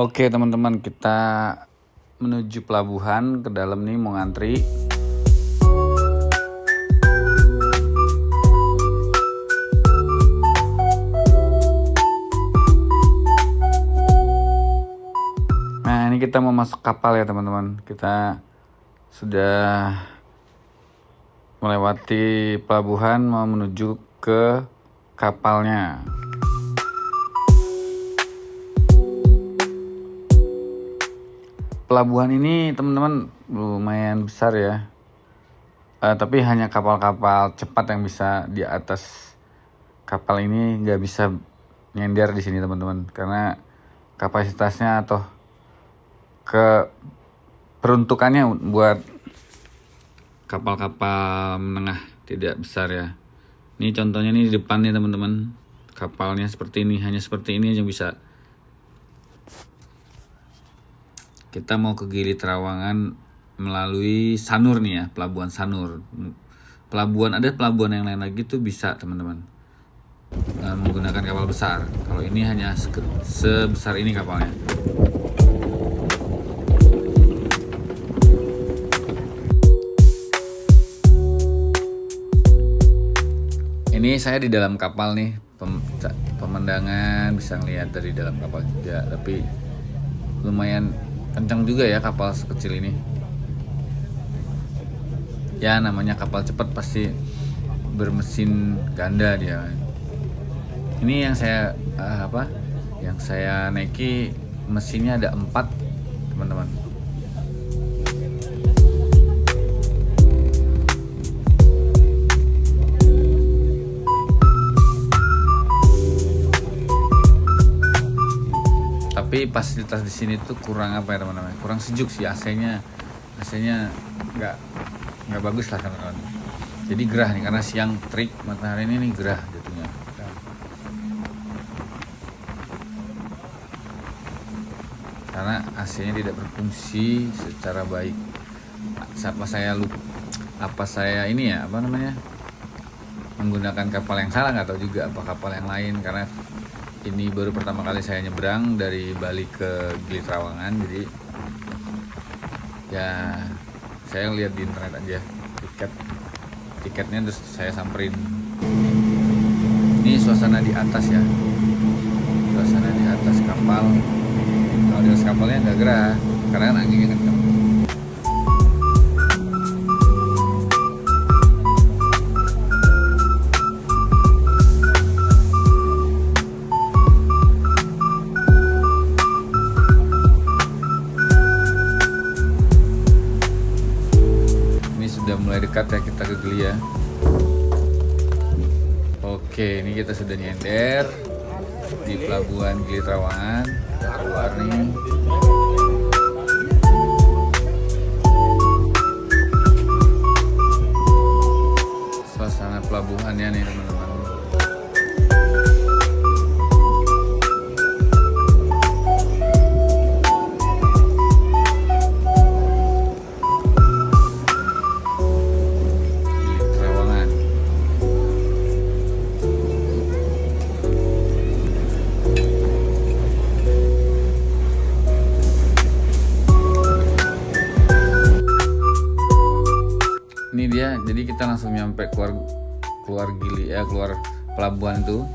Oke teman-teman, kita menuju pelabuhan ke dalam nih, mau ngantri. Nah ini kita mau masuk kapal ya teman-teman. Kita sudah melewati pelabuhan, mau menuju ke kapalnya. Pelabuhan ini teman-teman lumayan besar ya, tapi hanya kapal-kapal cepat yang bisa di atas kapal ini, nggak bisa nyender di sini teman-teman, karena kapasitasnya atau peruntukannya buat kapal-kapal menengah, tidak besar ya. Ini contohnya nih di depan nih teman-teman, kapalnya seperti ini, hanya seperti ini yang bisa. Kita mau ke Gili Trawangan melalui Sanur nih ya, pelabuhan Sanur. Ada pelabuhan yang lain lagi tuh bisa teman-teman, menggunakan kapal besar. Kalau ini hanya sebesar ini kapalnya. Ini saya di dalam kapal nih, pemandangan bisa ngeliat dari dalam kapal juga, tapi lumayan kencang juga ya kapal sekecil ini. Ya namanya kapal cepat pasti bermesin ganda dia. Ini yang saya yang saya naiki mesinnya ada 4 teman-teman. Tapi fasilitas di sini tuh kurang apa ya teman-teman? Kurang sejuk sih, AC-nya nggak bagus lah teman-teman. Jadi gerah nih karena siang terik matahari ini nih, gerah jatuhnya. Karena AC-nya tidak berfungsi secara baik. Menggunakan kapal yang salah, nggak tahu juga apa kapal yang lain, karena ini baru pertama kali saya nyebrang dari Bali ke Gili Trawangan. Jadi ya saya lihat di internet aja tiketnya, terus saya samperin. Ini suasana di atas ya, suasana di atas kapal. Kalau di atas kapalnya nggak gerah karena kan anginnya kencang. Sudah mulai dekat ya kita ke Gili ya. Oke, ini kita sudah nyender di pelabuhan Gili Trawangan. Kita keluar nih. Suasana pelabuhannya nih teman-teman. Ini dia, jadi kita langsung nyampe keluar Gili ya, keluar pelabuhan itu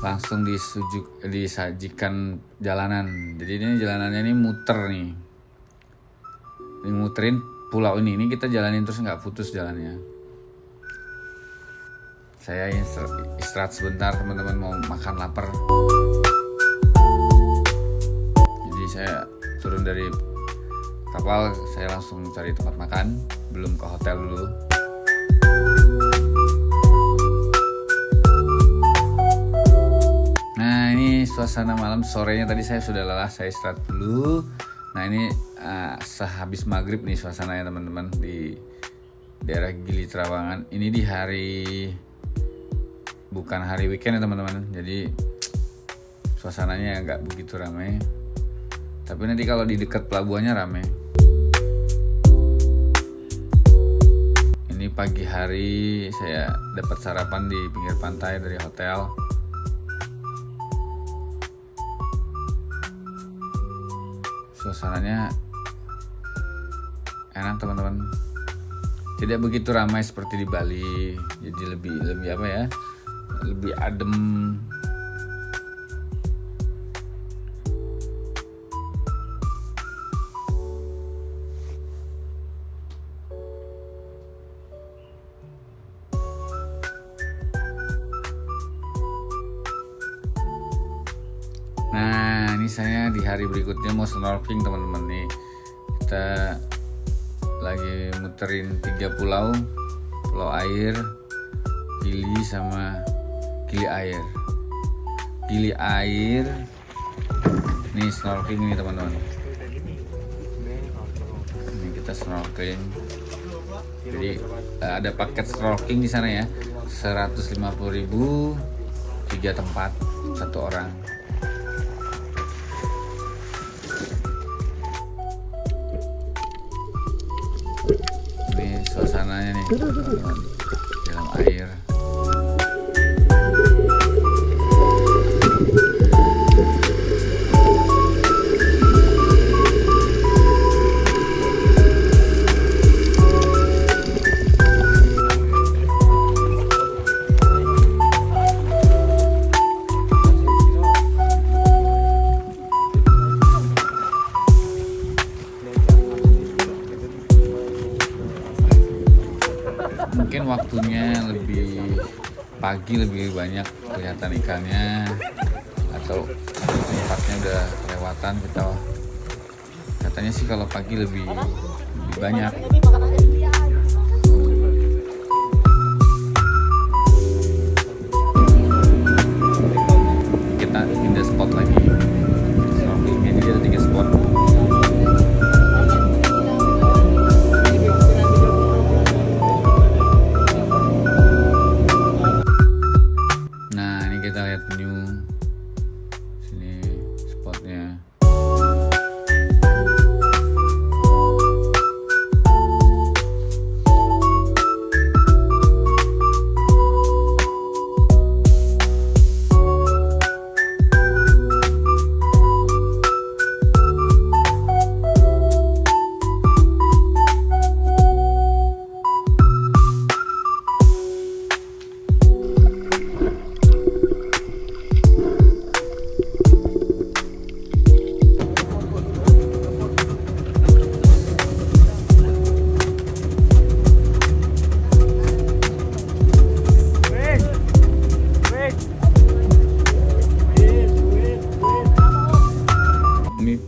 langsung disajikan jalanan. Jadi ini jalanannya ini muter nih, ini muterin pulau ini kita jalanin terus nggak putus jalannya. Saya istirahat sebentar teman-teman, mau makan, lapar. Jadi saya turun dari kapal, saya langsung cari tempat makan, belum ke hotel dulu. Nah ini suasana malam, sorenya tadi saya sudah lelah, saya istirahat dulu. Nah ini sehabis maghrib nih suasananya teman-teman di daerah Gili Trawangan. Ini di bukan hari weekend ya teman-teman, jadi suasananya nggak begitu ramai. Tapi nanti kalau di dekat pelabuhannya ramai. Ini pagi hari saya dapat sarapan di pinggir pantai dari hotel. suasananya enak teman-teman, tidak begitu ramai seperti di Bali, jadi lebih apa ya, lebih adem. Nah, ini saya di hari berikutnya mau snorkeling teman-teman nih. Kita lagi muterin 3 pulau air, Gili sama Gili Air. Gili Air. Nih snorkeling nih teman-teman. Ini kita snorkeling. Jadi ada paket snorkeling di sana ya. 150.000 3 tempat 1 orang. Ini suasananya nih dalam air. Mungkin waktunya lebih pagi, lebih banyak kelihatan ikannya, atau tempatnya udah kelewatan. Kita katanya sih kalau pagi lebih banyak. Kita pindah spot lagi. Snorkelingnya jadi ada 3 spot. Kita lihat new sini spotnya.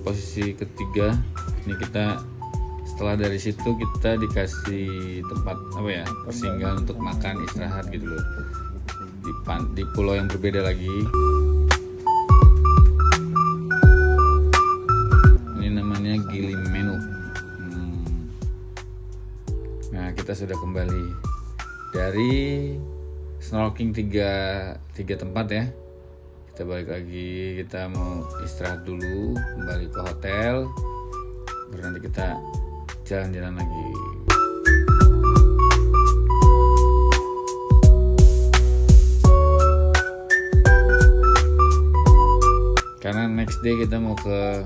Posisi ketiga, ini kita setelah dari situ kita dikasih tempat apa ya, persinggahan untuk makan, istirahat gitu loh, di pulau yang berbeda lagi. Ini namanya Gili Menu. Nah, kita sudah kembali dari snorkeling tiga tempat ya. Kita balik lagi, kita mau istirahat dulu, kembali ke hotel, baru nanti kita jalan-jalan lagi. Karena next day kita mau ke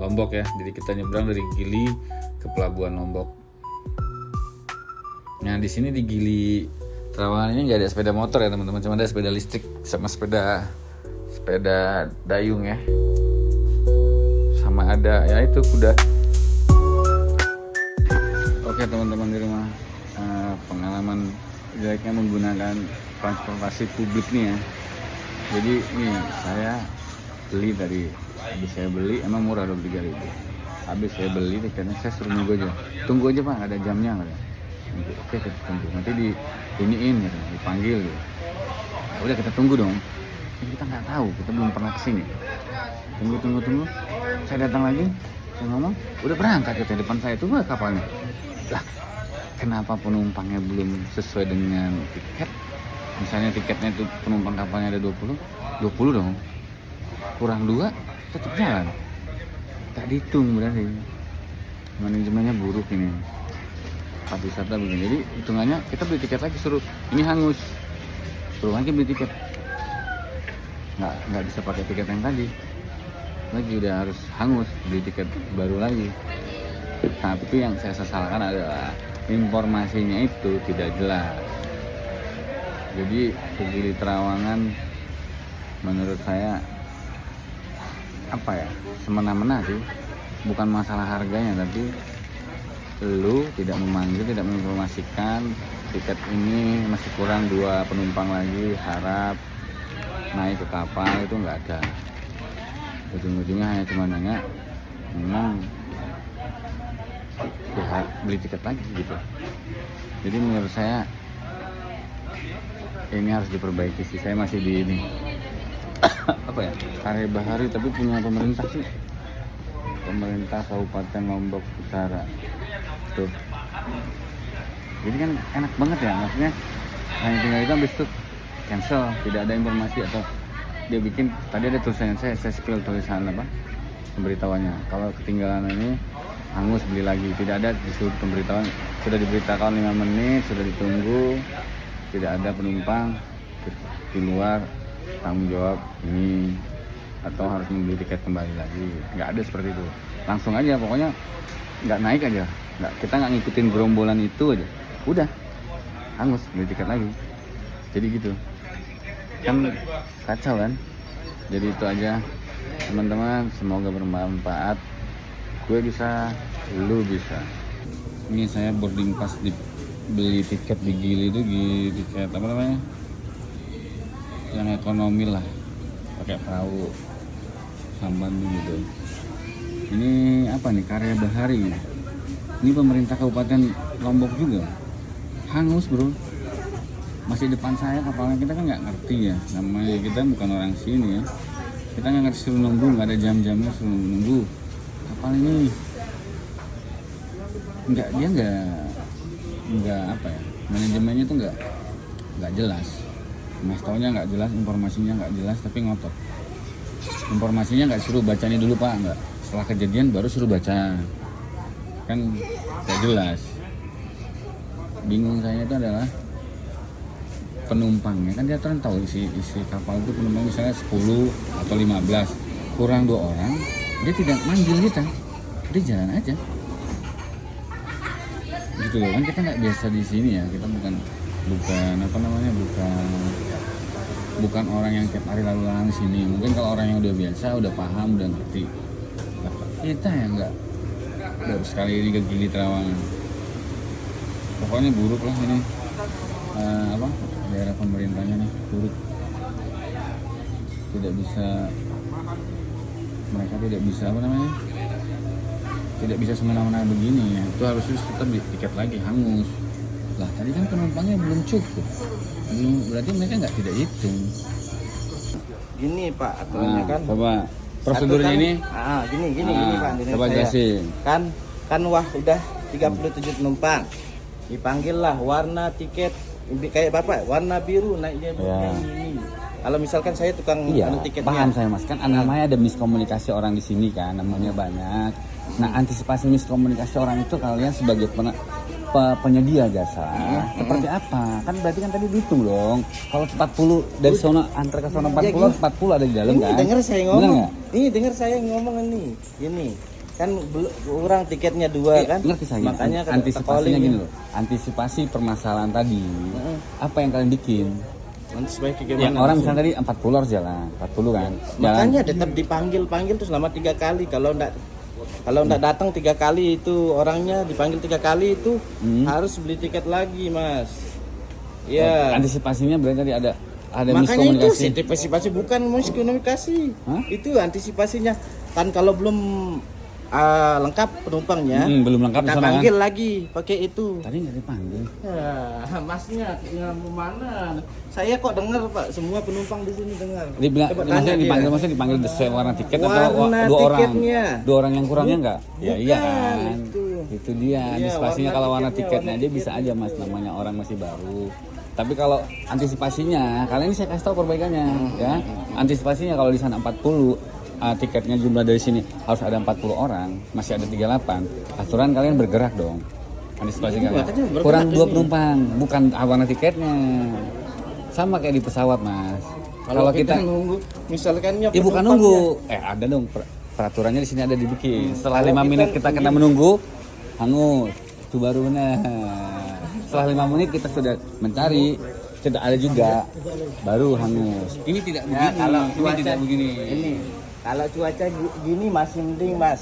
Lombok ya, jadi kita nyebrang dari Gili ke Pelabuhan Lombok. Nah, di sini di Gili Trawangan ini nggak ada sepeda motor ya teman-teman, cuma ada sepeda listrik sama sepeda dayung ya, sama ada ya itu kuda. Oke teman-teman di rumah, pengalaman jeleknya menggunakan transportasi publik nih ya. Jadi nih saya beli tadi, habis saya beli emang murah 23.000. Habis saya beli tiketnya, saya suruh tunggu aja pak, ada jamnya nggak ya? Oke kita tunggu, nanti iniin gitu, dipanggil gitu. Udah kita tunggu dong. Kita nggak tahu, kita belum pernah kesini. Tunggu. Saya datang lagi, saya ngomong, udah berangkat ke depan saya, tunggu kapalnya. Lah, kenapa penumpangnya belum sesuai dengan tiket? Misalnya tiketnya itu penumpang kapalnya ada 20 dong. Kurang 2, tetap jalan. Tak dihitung berarti. Manajemennya buruk ini. Pas wisata begini. Jadi hitungannya kita beli tiket lagi, suruh ini hangus. Suruh lagi beli tiket. Nggak bisa pakai tiket yang tadi. lagi, udah harus hangus, beli tiket baru lagi. Tapi yang saya sesalkan adalah informasinya itu tidak jelas. Jadi ke Gili Trawangan menurut saya apa ya, semena-mena sih. Bukan masalah harganya, tapi lu tidak memanggil, tidak menginformasikan tiket ini masih kurang 2 penumpang lagi, harap naik ke kapal, itu nggak ada. Ujung-ujungnya hanya cuma nanya, memang ya, beli tiket lagi gitu. Jadi menurut saya ini harus diperbaiki sih. Saya masih di ini apa ya, Karya Bahari, tapi punya pemerintah sih, pemerintah Kabupaten Lombok Utara tuh. Jadi kan enak banget ya, maksudnya hanya tinggal itu habis itu cancel, tidak ada informasi. Atau dia bikin, tadi ada tulisannya, saya spill tulisan apa, pemberitahuannya, kalau ketinggalan ini hangus beli lagi. Tidak ada disuruh pemberitahuan, sudah diberitakan 5 menit, sudah ditunggu, tidak ada penumpang di luar, tanggung jawab ini, atau harus membeli tiket kembali lagi. Nggak ada seperti itu, langsung aja pokoknya, nggak naik aja, kita nggak ngikutin gerombolan itu aja, udah hangus beli tiket lagi. Jadi gitu kan, kacau kan. Jadi itu aja teman-teman, semoga bermanfaat. Gue bisa, lu bisa. Ini saya boarding pass, beli tiket di Gili itu, tiket apa namanya, yang ekonomi lah, pakai perahu samban gitu. Ini apa nih, Karya Bahari. Ini pemerintah Kabupaten Lombok juga, hangus bro. Masih depan saya kapalnya, kita kan nggak ngerti ya, namanya kita bukan orang sini ya, kita nggak ngerti, suruh nunggu, nggak ada jam-jamnya, suruh nunggu. Kapal ini dia nggak apa ya, manajemennya tuh nggak jelas, mas taunya nggak jelas, informasinya nggak jelas, tapi ngotot. Informasinya nggak suruh baca ini dulu pak, nggak, setelah kejadian baru suruh baca, kan nggak jelas. Bingung saya itu adalah penumpangnya, kan dia kan tahu isi kapal itu penumpang misalnya 10 atau 15, kurang 2 orang, dia tidak manggil kita, dia jalan aja gitu loh. Kan kita nggak biasa di sini ya, kita bukan apa namanya, bukan orang yang tiap hari lalu lalang sini. Mungkin kalau orang yang udah biasa, udah paham, udah ngerti. Kita yang nggak, baru sekali ini ke Gili Trawangan, pokoknya buruk lah ini. Daerah pemerintahnya nih buruk, mereka tidak bisa apa namanya, tidak bisa semena-mena begini ya. Itu harusnya tetap di tiket lagi, hangus lah. Tadi kan penumpangnya belum cukup, berarti mereka tidak hitung. Gini pak, aturannya kan, coba prosedurnya kan, ini gini pak, coba jelasin. Kan udah 37 penumpang, dipanggil lah warna tiket kayak bapak, warna biru naiknya ya. Ini. Kalau misalkan saya tukang tiketnya. Paham saya mas, kan namanya ada miskomunikasi orang di sini kan, namanya banyak. Nah antisipasi miskomunikasi orang itu kalian sebagai penyedia jasa seperti apa? Kan berarti kan tadi dihitung dong. Kalau 40 dari sono antar ke sono 40 ada di dalam kan? Dengar saya ngomong. Ini dengar saya ngomong ini. Kan kurang tiketnya 2 kan, ngerti saya. Makanya antisipasinya gini loh, antisipasi permasalahan tadi. Apa yang kalian bikin? Antisipasi yang orang misalnya tadi 40 harus jalan, 40 kan. Makanya tetap dipanggil tuh selama 3 kali. Kalau enggak datang 3 kali itu orangnya dipanggil 3 kali itu harus beli tiket lagi mas. Iya. Antisipasinya berarti tadi ada makanya itu antisipasi, bukan miskomunikasi. Itu antisipasinya kan, kalau belum lengkap penumpangnya, belum lengkap, kita panggil kan? Lagi pakai itu. Tadi nggak dipanggil. Ya, masnya mau mana? Saya kok dengar pak, semua penumpang di sini dengar. Maksudnya dipanggil sesuai warna tiket atau 2 orang? 2 orang yang kurangnya nggak? Ya iya kan. Itu dia. Antisipasinya kalau warna tiketnya dia bisa aja mas, namanya orang masih baru. Tapi kalau antisipasinya, kalian ini saya kasih tahu perbaikannya, ya. Antisipasinya kalau di sana 40. Tiketnya jumlah dari sini harus ada 40 orang, masih ada 38. Aturan kalian bergerak dong. Antisipasi kalian. Kurang 2 penumpang, bukan warna tiketnya. Sama kayak di pesawat, Mas. Kalau kita nunggu, misalkan ya bukan nunggu. Ada dong peraturannya di sini ada dibikin. Setelah 5 menit kita kena menunggu, hangus. Itu baru benar. Setelah 5 menit kita sudah mencari, tidak ada juga, baru hangus. Ini tidak begini. Kalau ini cuaca tidak begini. Ini kalau cuaca gini masih mending Mas.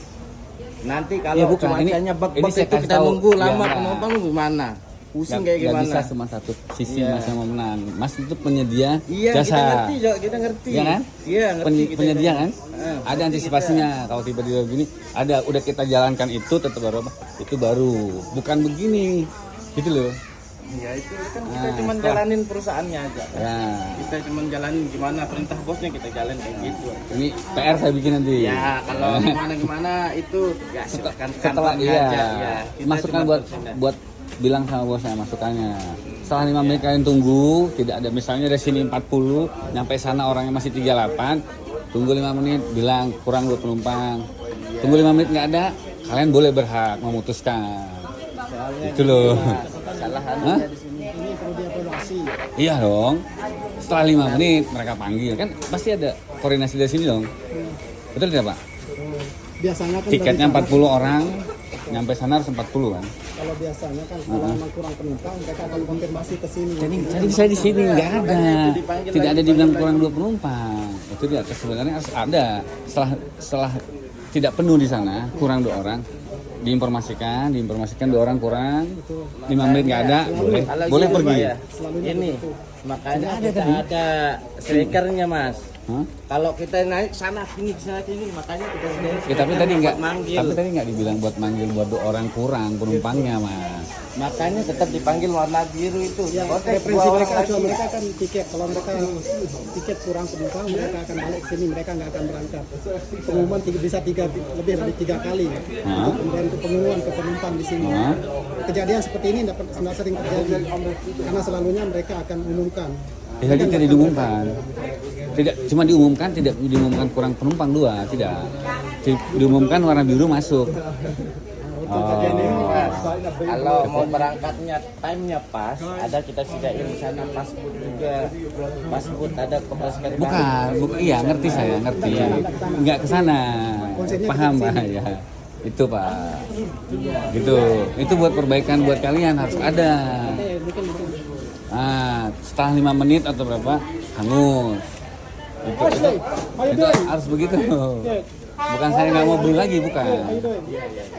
Nanti kalau Ya, bukan. cuacanya Ini bek-bek saya itu kasih kita tahu. nunggu lama, Ya, penumpang gimana? Pusing kayak Nggak gimana? bisa cuma satu sisi Iya. Mas yang mau menang. Mas itu penyedia Iya, jasa. kita ngerti, Jo. Kita ngerti. Iya kan? Iya, ngerti kita. Penyedia kan? Ada Ngerti antisipasinya. Kalau tiba-tiba begini, ada udah kita jalankan itu tetap baru apa? Itu baru. Bukan begini. Gitu loh. Ya itu kan kita Nah, cuma setelah- jalanin perusahaannya aja. Ya. Kita cuma jalanin gimana perintah bosnya kita jalan kayak gitu. Ini PR saya bikin nanti. Ya kalau gimana itu ya silakan Setelah kantornya iya, aja. Ya, kita masukan cuma buat bercanda. buat bilang sama bosnya masukannya. Setelah 5 menit kalian tunggu, tidak ada misalnya dari sini 40, nyampe sana orangnya masih 38, tunggu 5 menit, bilang kurang 2 penumpang. Tunggu 5 menit nggak ada, kalian boleh berhak memutuskan. Soalnya Itu loh. kesalahan Hah? di sini. Ini perlu dievaluasi. Iya dong. Setelah 5 menit mereka panggil, kan pasti ada koordinasi dari sini dong. Betul tidak Pak? Biasanya kan Tiketnya dari sana, 40 orang, nyampe sana harus 40 kan. kalau biasanya kan kalau memang kurang penumpang mereka akan konfirmasi ke sini. Jadi saya di sini nggak ada, tidak ada dibilang kurang 2 penumpang. Itu dia sebenarnya harus ada. Setelah tidak penuh di sana, kurang 2 orang, diinformasikan 2 orang kurang, 5 menit nggak ada, Kalau boleh gitu, pergi. Pak, ya. Ini makanya kita ada strikernya Mas. Hah? Kalau kita naik sana sini makanya kita sediain Ya, tapi tadi nggak, manggil. tapi tadi nggak dibilang buat manggil buat 2 orang kurang penumpangnya Mas. Makanya tetap dipanggil warna biru itu. Ya, Kotek 2 referensi orang mereka lagi. cuma mereka kan tiket. Kalau mereka tiket kurang penumpang, mereka akan balik ke sini. Mereka nggak akan berangkat. Pengumuman bisa lebih dari 3 kali. Hah? Kemudian untuk pengumuman ke penumpang di sini. Hah? Kejadian seperti ini tidak sering terjadi. Karena selalunya mereka akan umumkan. Ya, tadi tidak diumumkan. Tidak cuma diumumkan, tidak diumumkan kurang penumpang 2, tidak. Diumumkan warna biru masuk. Mas, kalau mau berangkatnya time-nya pas, ada kita sediain di sana pasport juga. Pasport ada koperasi Bukan, iya ngerti saya, ngerti. Nggak ke sana. Paham Pak ya. Itu Pak. Gitu. Itu buat perbaikan buat kalian harus ada. Nah, setelah 5 menit atau berapa hangus. Itu harus begitu. Bukan saya nggak mau beli lagi, bukan.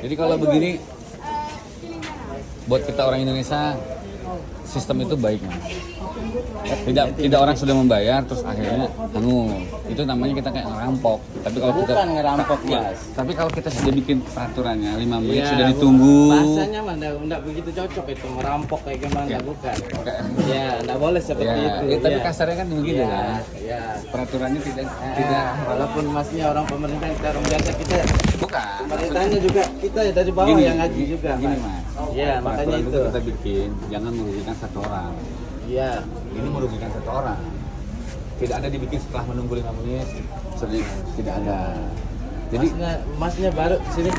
Jadi kalau begini buat kita orang Indonesia sistem itu baik Mas. Tidak orang sudah membayar terus akhirnya hangus. Itu namanya kita kayak ngerampok. Tapi kalau kita Bukan ngerampok Mas. tapi kalau kita sudah bikin peraturannya 5 menit Ya, sudah ditunggu. Bahasanya mah enggak begitu cocok itu merampok kayak gimana bukan. Ya, enggak boleh seperti Ya, itu. tapi ya. kasarnya kan begitu Ya, kan. ya. Peraturannya tidak Walaupun masnya orang pemerintah kita orang biasa kita bukan. pemerintahnya juga kita ya dari bawah yang ngaji juga. Gini Mas. Mas. Ya, makanya Peraturan itu. kita bikin jangan merugikan 1 orang. Iya. Ini merugikan 1 orang. Tidak ada dibikin setelah menunggu 5 menit. Tidak ada. Jadi Masnya baru sini,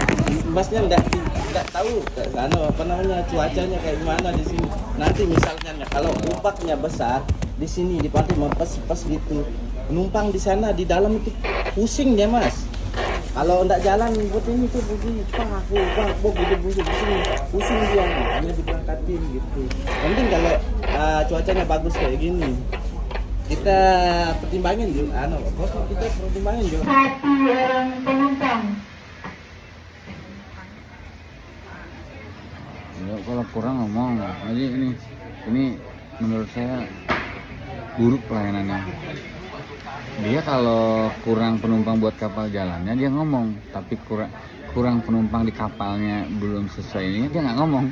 masnya enggak tahu apa namanya cuacanya kayak gimana di sini. Nanti misalnya kalau umpaknya besar di sini di pantai mempes gitu. Penumpang di sana di dalam itu pusing dia Mas. Kalau enggak jalan buat ini tuh begini, gitu pusing dia, hanya diberangkatin gitu. Penting kalau cuacanya bagus kayak gini. Kita pertimbangin juga, bos kita pertimbangin juga. 1 orang penumpang. ya, kalau kurang ngomong. Jadi ini menurut saya buruk pelayanannya. Dia kalau kurang penumpang buat kapal jalannya dia ngomong, tapi kurang penumpang di kapalnya belum sesuai ini dia nggak ngomong.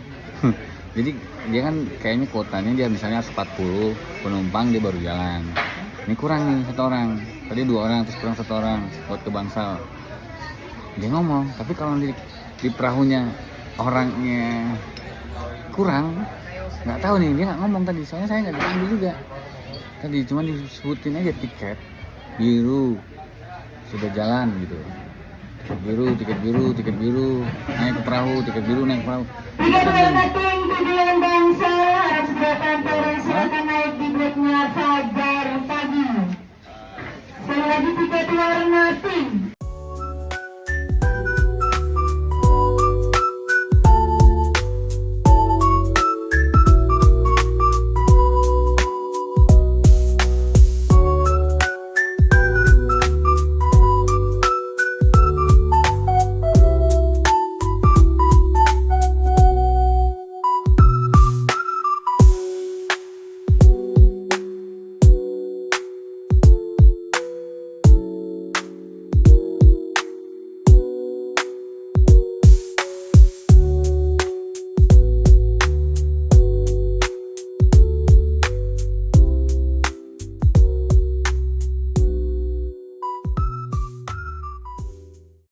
Jadi dia kan kayaknya kuotanya dia misalnya harus 40 penumpang dia baru jalan. Ini kurang nih 1 orang, tadi 2 orang terus kurang 1 orang buat ke Bangsal. Dia ngomong, tapi kalau di perahunya orangnya kurang, nggak tahu nih dia nggak ngomong tadi. Soalnya saya nggak dipanggil juga. Tadi cuma disebutin aja tiket biru sudah jalan gitu. Tiket biru, naik ke perahu, tiket biru naik ke perahu. 321